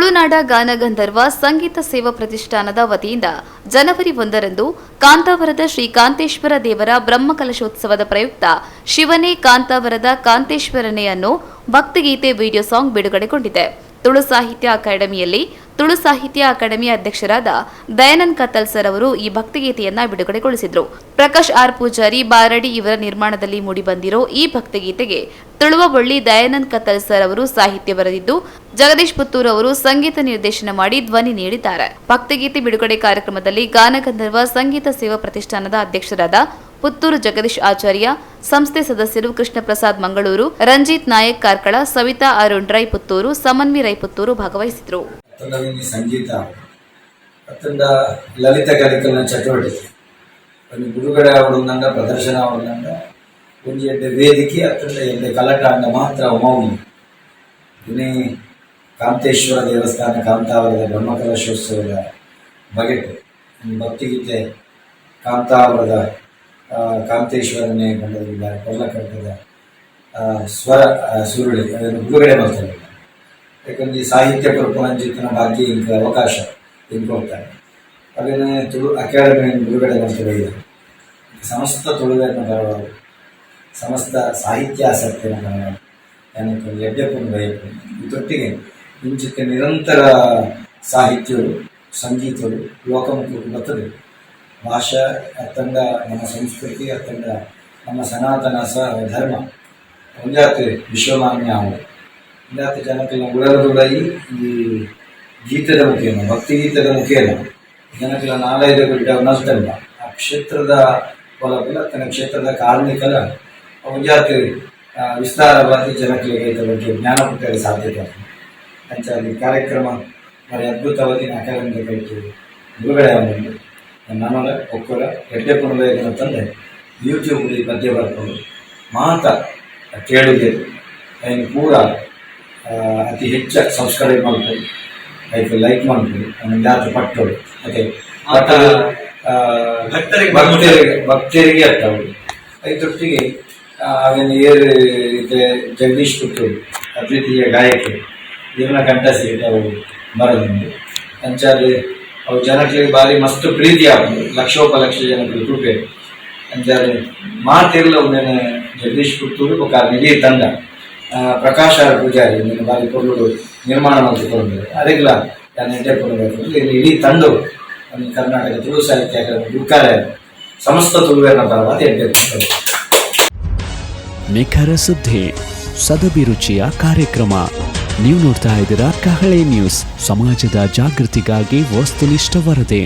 ತುಳುನಾಡ ಗಾನಗಂಧರ್ವ ಸಂಗೀತ ಸೇವಾ ಪ್ರತಿಷ್ಠಾನದ ವತಿಯಿಂದ ಜನವರಿ 1ರಂದು ಕಾಂತಾವರದ ಶ್ರೀ ಕಾಂತೇಶ್ವರ ದೇವರ ಬ್ರಹ್ಮಕಲಶೋತ್ಸವದ ಪ್ರಯುಕ್ತ ಶಿವನೇ ಕಾಂತಾವರದ ಕಾಂತೇಶ್ವರನೇ ಅನ್ನೋ ಭಕ್ತಿಗೀತೆ ವಿಡಿಯೋ ಸಾಂಗ್ ಬಿಡುಗಡೆಗೊಂಡಿದೆ. ತುಳು ಸಾಹಿತ್ಯ ಅಕಾಡೆಮಿಯಲ್ಲಿ ತುಳು ಸಾಹಿತ್ಯ ಅಕಾಡೆಮಿ ಅಧ್ಯಕ್ಷರಾದ ದಯಾನಂದ್ ಕತ್ತಲ್ ಸರ್ ಅವರು ಈ ಭಕ್ತಿಗೀತೆಯನ್ನ ಬಿಡುಗಡೆಗೊಳಿಸಿದರು. ಪ್ರಕಾಶ್ ಆರ್ ಪೂಜಾರಿ ಬಾರಡಿ ಇವರ ನಿರ್ಮಾಣದಲ್ಲಿ ಮೂಡಿಬಂದಿರೋ ಈ ಭಕ್ತಿಗೀತೆಗೆ ತುಳುವಬಳ್ಳಿ ದಯಾನಂದ್ ಕತ್ತಲ್ ಸರ್ ಅವರು ಸಾಹಿತ್ಯ ಬರೆದಿದ್ದು, ಜಗದೀಶ್ ಪುತ್ತೂರ್ ಅವರು ಸಂಗೀತ ನಿರ್ದೇಶನ ಮಾಡಿ ಧ್ವನಿ ನೀಡಿದ್ದಾರೆ. ಭಕ್ತಿಗೀತೆ ಬಿಡುಗಡೆ ಕಾರ್ಯಕ್ರಮದಲ್ಲಿ ಗಾನಗಂಧರ್ವ ಸಂಗೀತ ಸೇವಾ ಪ್ರತಿಷ್ಠಾನದ ಅಧ್ಯಕ್ಷರಾದ ಪುತ್ತೂರು ಜಗದೀಶ್ ಆಚಾರ್ಯ, ಸಂಸ್ಥೆ ಸದಸ್ಯರು ಕೃಷ್ಣ ಪ್ರಸಾದ್ ಮಂಗಳೂರು, ರಂಜಿತ್ ನಾಯಕ್ ಕಾರ್ಕಳ, ಸವಿತಾ ಅರುಣ್ ರೈ ಪುತ್ತೂರು, ಸಮನ್ವಿ ರೈ ಪುತ್ತೂರು ಭಾಗವಹಿಸಿದರು. ಸಂಗೀತ ಅತ್ತಂಡ ಲಲಿತ ಕಾರ್ಯಕ್ರಮ ಚಟುವಟಿಕೆ ಒಂದು ಬಿಡುಗಡೆ ಅವರೊಂದಂಗ ಪ್ರದರ್ಶನ ಅವರೊಂದಂಗ ಒಂದು ಎಡ್ಡೆ ವೇದಿಕೆ ಅತ್ತಂಡ ಎಡ್ಡೆ ಕಲಾಟಾಂಡ ಮಾತ್ರ ಮೌನಿ ಇನ್ನೇ ಕಾಂತೇಶ್ವರ ದೇವಸ್ಥಾನ ಕಾಂತಾವರದ ಬ್ರಹ್ಮಕಲಶೋತ್ಸವದ ಬಗೆಟು ಭಕ್ತಿಗೀತೆ ಕಾಂತಾವರದ ಕಾಂತೇಶ್ವರನೇ ಕಂಡದಿದ್ದಾರೆ ಕೊಲ್ಲಕಟ್ಟದ ಸ್ವರ ಸುರುಳಿ ಅದನ್ನು ಬಿಡುಗಡೆ ಮಾಡ್ತಾರೆ. ಯಾಕಂದ್ರೆ ಈ ಸಾಹಿತ್ಯ ಪುರಪುರಂಜಿತನ ಭಾಗ್ಯ ಇಂಕ ಅವಕಾಶ ಕೊಡ್ತಾರೆ. ಅದನ್ನು ತುಳು ಅಕಾಡೆಮಿ ಬಿಡುಗಡೆ ಮಾಡ್ತಾರೆ. ಸಮಸ್ತ ತುಳುವಿನ ಬರವರು ಸಮಸ್ತ ಸಾಹಿತ್ಯಾಸಕ್ತಿಯ ಬರವರು ನನಗೆ ಎಡ್ಡೆಪ್ಪನ ಬಯಕು ಇದೊಟ್ಟಿಗೆ ಇಂಚಿಕ್ಕೆ ನಿರಂತರ ಸಾಹಿತ್ಯಗಳು ಸಂಗೀತಗಳು ಲೋಕಮುಖಕ್ಕೆ ಬರ್ತದೆ. ಭಾಷಾ ಅತ್ತಂಡ ನಮ್ಮ ಸಂಸ್ಕೃತಿ ಅತ್ತಂಡ ನಮ್ಮ ಸನಾತನ ಧರ್ಮ ಒಂಜಾತಿ ವಿಶ್ವಮಾನ್ಯ ಆವು ಒಂಜಾತಿ ಜನಕ್ಕೆಲ್ಲ ಉಳರದುಡಾಯಿ ಈ ಗೀತದ ಮುಖೇನ ಭಕ್ತಿಗೀತದ ಮುಖೇನ ಜನಕ್ಕೆಲ್ಲ ನಾಲಯದ ಬಿಟ್ಟ ನಲ್ತಲ್ಲ ಆ ಕ್ಷೇತ್ರದ ಹೊಲಬಲ ತನ್ನ ಕ್ಷೇತ್ರದ ಕಾರ್ಮಿಕರ ಒಂಜಾತಿ ವಿಸ್ತಾರವಾಗಿ ಜನಕ್ಕೆ ಇದರ ಬಗ್ಗೆ ಜ್ಞಾನ ಕೊಟ್ಟರೆ ಸಾಧ್ಯತೆ ಅಂಚಾಗಿ ಕಾರ್ಯಕ್ರಮ ಬರೀ ಅದ್ಭುತವಾಗಿ ಅಕಾಡೆಮಿಗೆ ಕೈತು ಬಿಡುಗಡೆ ಆಗುವುದು ನನ್ನೊಳ ಒಕ್ಕರ ಎಡ್ಡೆ ಪುನರ್ವೇದನ ತಂದೆ ಯೂಟ್ಯೂಬ್ಲಿ ಪದ್ಯ ಬರ್ಕೊಂಡು ಮಾತಾ ಕೇಳಿದೆ ಅದನ್ನು ಪೂರ ಅತಿ ಹೆಚ್ಚು ಸಬ್ಸ್ಕ್ರೈಬ್ ಮಾಡ್ಕೊಳ್ಳಿ, ಅದಕ್ಕೆ ಲೈಕ್ ಮಾಡ್ಕೊಳ್ಳಿ, ಅದನ್ನು ಜಾತ್ರೆ ಪಟ್ಟೋಳು ಅದೇ ಭಕ್ತರಿಗೆ ಅರ್ಥವು ಅದರೊಟ್ಟಿಗೆ ಅದನ್ನು ಇದೆ ಜಗದೀಶ್ ಪುತ್ತೂರು ಅದ್ವಿತೀಯ ಗಾಯಕಿ ಇವನ ಕಂಠ ಸಿಗುತ್ತೆ ಅವರು ಬರೋದು ಅಂಚಾದ್ರೆ ಅವು ಜನಕ್ಕೆ ಭಾರಿ ಮಸ್ತ್ ಪ್ರೀತಿ ಆಗ್ತದೆ. ಲಕ್ಷೋಪಲಕ್ಷ ಜನಕ್ಕೆ ಕೃಪೆ ಅಂಚಾದ್ರೆ ಮಾತಿರಲ್ಲ ಒಂದೇನೆ ಜಗದೀಶ್ ಪುತ್ತೂರು ఒక ನಿಧಿ ತಂಡ ಪ್ರಕಾಶ್ ಆರ್ ಪೂಜಾರಿ ನೀನು ಬಾರಿ ಕೊರಡು ನಿರ್ಮಾಣ ಮಾಡಿಕೊಂಡಿದ್ದಾರೆ. ಅದಕ್ಕೆಲ್ಲ ನಾನು ಎಡ್ಡೆ ಕೊಡಬೇಕು ಇಲ್ಲಿ ಇಡೀ ತಂಡವು ಒಂದು ಕರ್ನಾಟಕ ತುಳು ಸಾಹಿತ್ಯ ಅಕಾಡೆಮಿ ದುಃಖಾಲಯ ಸಮಸ್ತ ತುಳುವಿನ ಪರವಾದ ಎಡ್ಡೆ ಕೊಟ್ಟರು. ನಿಖರ ಸುದ್ದಿ ಸದಭಿರುಚಿಯ ಕಾರ್ಯಕ್ರಮ. ನೀವು ನೋಡ್ತಾ ಇದ್ದೀರಾ ಕಹಳೆ ನ್ಯೂಸ್, ಸಮಾಜದ ಜಾಗೃತಿಗಾಗಿ ವಸ್ತುನಿಷ್ಠ ವರದಿ.